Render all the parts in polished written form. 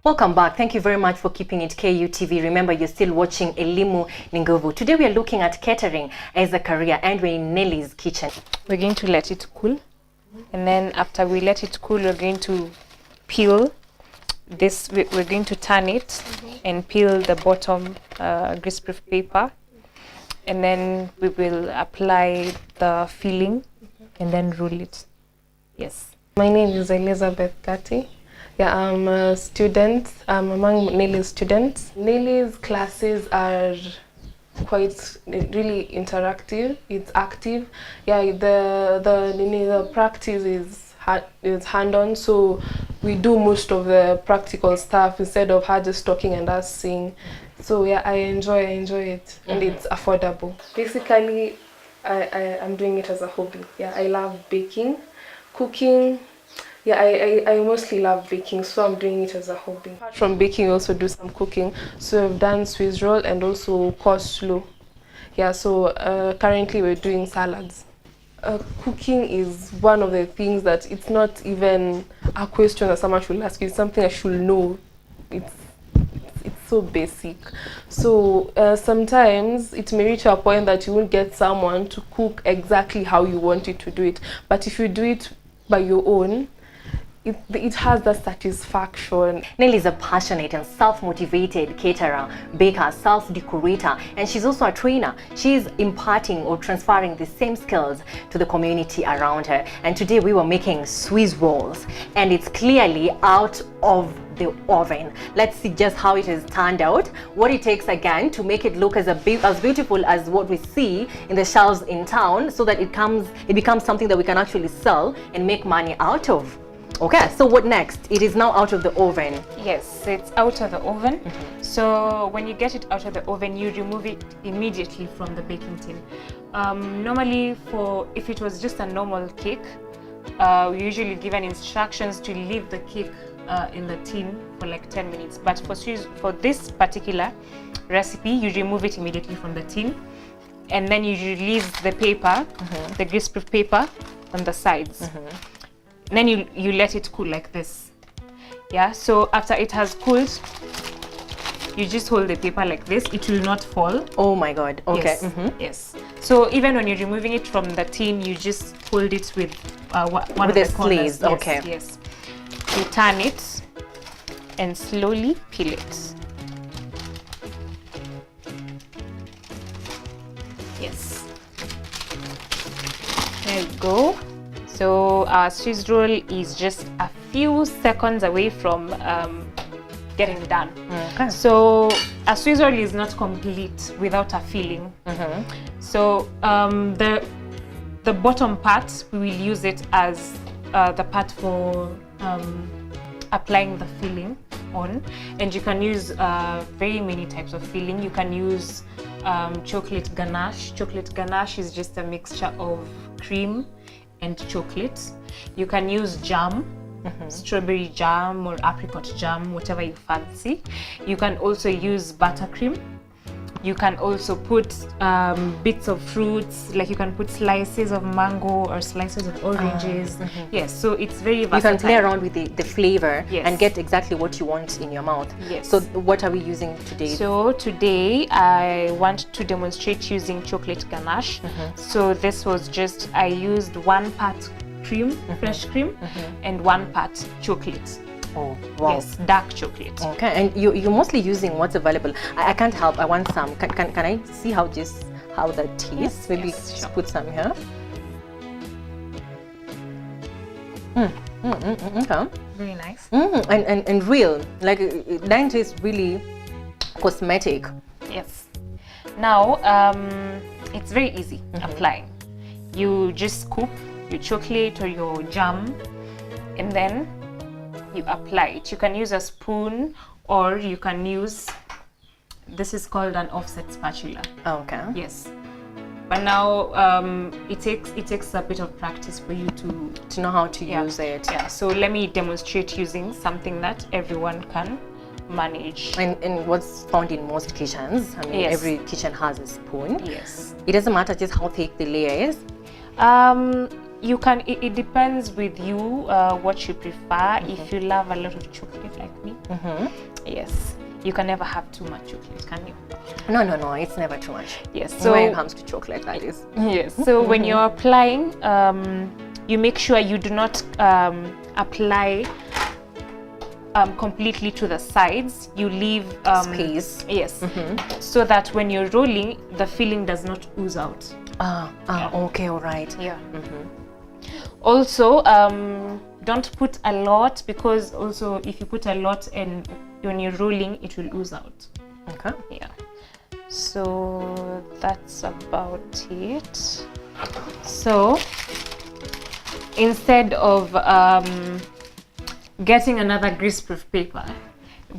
Welcome back. Thank you very much for keeping it KUTV. Remember, you're still watching ELIMU Ninguvu. Today we are looking at catering as a career, and we're in Nelly's kitchen. We're going to let it cool, and then after we let it cool, we're going to peel this. We're going to turn it and peel the bottom greaseproof paper, and then we will apply the filling and then roll it. Yes. My name is Elizabeth Gatti. Yeah, I'm a student. I'm among Nelly's students. Nelly's classes are quite really interactive. It's active. Yeah, the practice is hand-on, so we do most of the practical stuff instead of her just talking and us sing. So yeah, I enjoy it, and it's affordable. Basically, I'm doing it as a hobby. Yeah, I love baking, cooking. Yeah, I mostly love baking, so I'm doing it as a hobby. Apart from baking, we also do some cooking. So I've done Swiss roll and also coleslaw. Yeah, so currently we're doing salads. Cooking is one of the things that it's not even a question that someone should ask you. It's something I should know. It's so basic. So sometimes it may reach a point that you won't get someone to cook exactly how you want it to do it. But if you do it by your own, it has that satisfaction. Nelly is a passionate and self-motivated caterer, baker, self-decorator, and she's also a trainer. She's imparting or transferring the same skills to the community around her. And today we were making Swiss rolls, and it's clearly out of the oven. Let's see just how it has turned out, what it takes again to make it look as beautiful as what we see in the shelves in town, so that it becomes something that we can actually sell and make money out of. Okay, so what next? It is now out of the oven. Yes, it's out of the oven. So when you get it out of the oven, you remove it immediately from the baking tin. Normally, if it was just a normal cake, we usually given instructions to leave the cake in the tin for like 10 minutes. But for this particular recipe, you remove it immediately from the tin, and then you release the paper, the greaseproof paper on the sides. And then you let it cool like this. Yeah, so after it has cooled, you just hold the paper like this. It will not fall. Oh my God. Okay. Yes. Yes. So even when you're removing it from the tin, you just hold it with one of the corners. Sleeves. Yes, okay. Yes. You turn it and slowly peel it. Yes. There you go. So our Swiss roll is just a few seconds away from getting done. Okay. So a Swiss roll is not complete without a filling. So the bottom part, we will use it as the part for applying the filling on, and you can use very many types of filling. You can use chocolate ganache. Chocolate ganache is just a mixture of cream and chocolate. You can use jam, strawberry jam or apricot jam, whatever you fancy. You can also use buttercream. You can also put bits of fruits, like you can put slices of mango or slices of oranges. Yes, so it's very versatile. You can play around with the flavor, yes, and get exactly what you want in your mouth. Yes. So what are we using today? So today I want to demonstrate using chocolate ganache. So this was just, I used 1 part cream, fresh cream, and 1 part chocolate. Oh, wow. Yes, dark chocolate. Okay, and you're mostly using what's available. I can't help, I want some. Can I see how that tastes? Yes, Maybe yes, just sure. put some here. Okay. Very nice. And real, like that tastes really cosmetic. Yes. Now, it's very easy applying. You just scoop your chocolate or your jam, and then you apply it. You can use a spoon, or you can use, this is called an offset spatula. Okay. Yes. But now it takes a bit of practice for you to know how to use it. Yeah. So let me demonstrate using something that everyone can manage. And what's found in most kitchens. I mean, yes, every kitchen has a spoon. Yes. It doesn't matter just how thick the layer is. You can, it depends with you what you prefer. If you love a lot of chocolate like me, yes, you can never have too much chocolate, can you? No, it's never too much. Yes, so when it comes to chocolate, that is. Yes, so when you're applying, you make sure you do not apply completely to the sides. You leave space. Yes, so that when you're rolling, the filling does not ooze out. Okay, all right. Yeah. Also, don't put a lot, because also if you put a lot and when you're rolling, it will ooze out. Okay. Yeah. So that's about it. So instead of getting another greaseproof paper,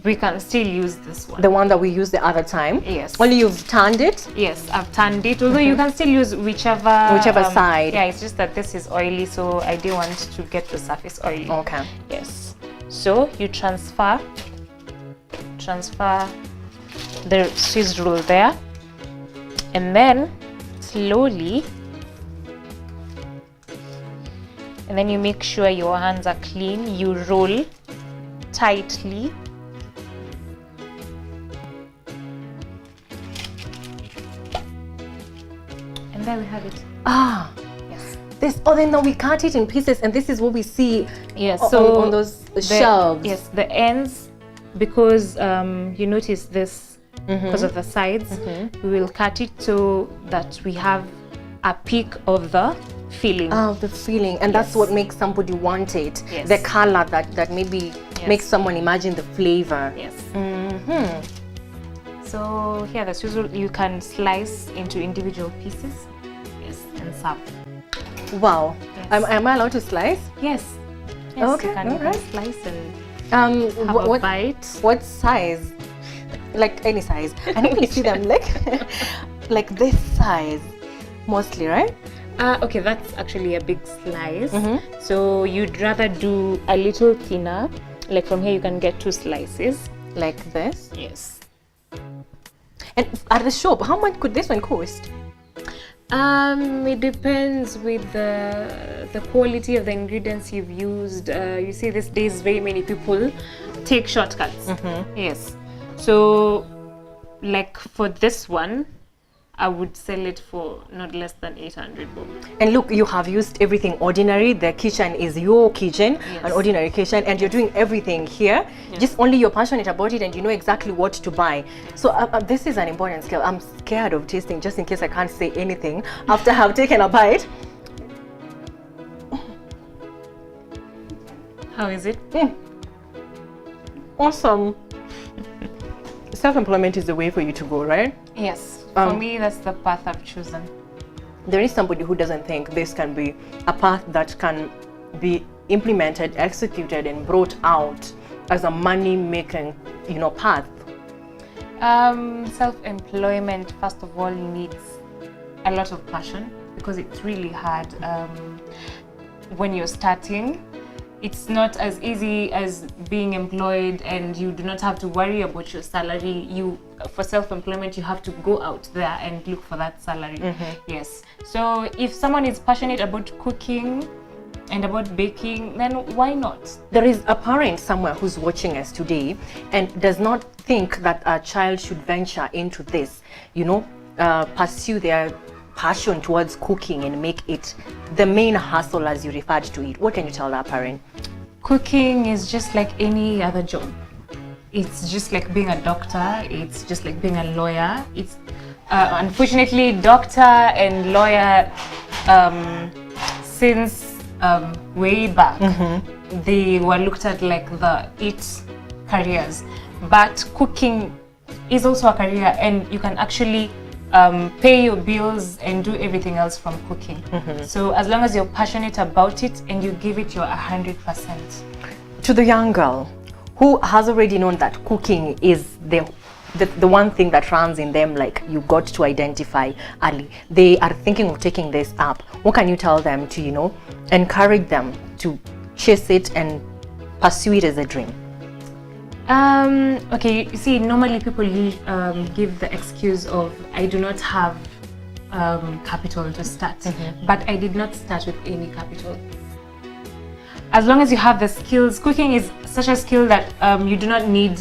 we can still use this one. The one that we used the other time? Yes. Only you've turned it? Yes, I've turned it. Although you can still use whichever side. Yeah, it's just that this is oily, so I didn't want to get the surface oily. Okay. Yes. So you transfer the Swiss roll there, and then slowly, and then you make sure your hands are clean. You roll tightly. And there we have it. Yes. This. Oh, then now we cut it in pieces, and this is what we see. Yes. So on those shelves. Yes, the ends, because you notice this because of the sides. We will cut it so that we have a peak of the filling. The filling, and that's what makes somebody want it. Yes. The color that maybe makes someone imagine the flavor. Yes. So here, the Swiss roll, you can slice into individual pieces. Yes, and serve. Wow. Yes. Am I allowed to slice? Yes. Okay. You can alright. slice and have a bite. What size? Like any size. I normally see them like this size, mostly, right? Okay, that's actually a big slice. So you'd rather do a little thinner. Like from here, you can get 2 slices. Like this. Yes. And at the shop, how much could this one cost? It depends with the quality of the ingredients you've used. You see, these days, very many people take shortcuts. Yes. So, like for this one, I would sell it for not less than 800 bob. And look, you have used everything ordinary. The kitchen is your kitchen, an ordinary kitchen, and you're doing everything here. Just only you're passionate about it and you know exactly what to buy. So this is an important skill. I'm scared of tasting, just in case I can't say anything after I've taken a bite. How is it? Awesome. Self-employment is the way for you to go, right? Yes. For me, that's the path I've chosen. There is somebody who doesn't think this can be a path that can be implemented, executed, and brought out as a money-making, path. Self-employment, first of all, needs a lot of passion, because it's really hard when you're starting. It's not as easy as being employed, and you do not have to worry about your salary. For self-employment, you have to go out there and look for that salary. Yes. So if someone is passionate about cooking and about baking, then why not? There is a parent somewhere who's watching us today and does not think that a child should venture into this, pursue their passion towards cooking and make it the main hustle, as you referred to it. What can you tell that parent? Cooking is just like any other job. It's just like being a doctor. It's just like being a lawyer. It's unfortunately, doctor and lawyer, since way back, they were looked at like the it careers. But cooking is also a career, and you can actually pay your bills and do everything else from cooking. So as long as you're passionate about it and you give it your 100%. To the young girl who has already known that cooking is the one thing that runs in them, like you got to identify early, they are thinking of taking this up, what can you tell them to, encourage them to chase it and pursue it as a dream? Okay, you see, normally people give the excuse of, I do not have capital to start, but I did not start with any capital. As long as you have the skills, cooking is such a skill that you do not need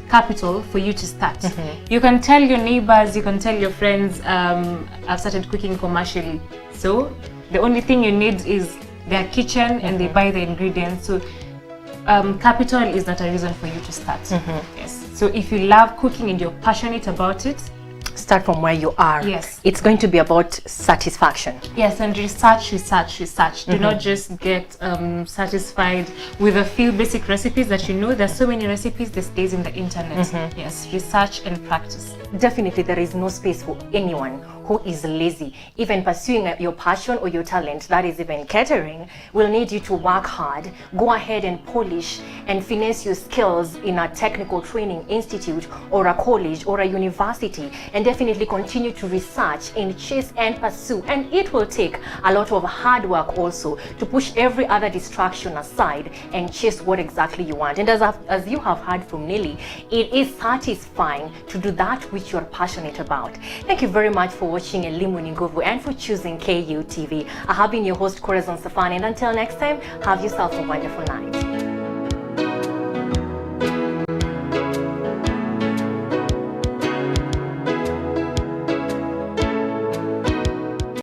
capital for you to start. You can tell your neighbors, you can tell your friends, I've started cooking commercially. So the only thing you need is their kitchen and they buy the ingredients. So capital is not a reason for you to start. Yes. So if you love cooking and you're passionate about it, start from where you are. Yes. It's going to be about satisfaction. Yes, and research. Do not just get satisfied with a few basic recipes that you know. There's so many recipes these days in the internet. Yes, research and practice. Definitely, there is no space for anyone who is lazy. Even pursuing your passion or your talent, that is even catering, will need you to work hard, go ahead and polish and finesse your skills in a technical training institute or a college or a university, and definitely continue to research and chase and pursue. And it will take a lot of hard work also to push every other distraction aside and chase what exactly you want. And as you have heard from Nelly, it is satisfying to do that which you're passionate about. Thank you very much for watching ELIMU Ninguvu and for choosing KU TV. I have been your host, Corazon Safan, and until next time, have yourself a wonderful night.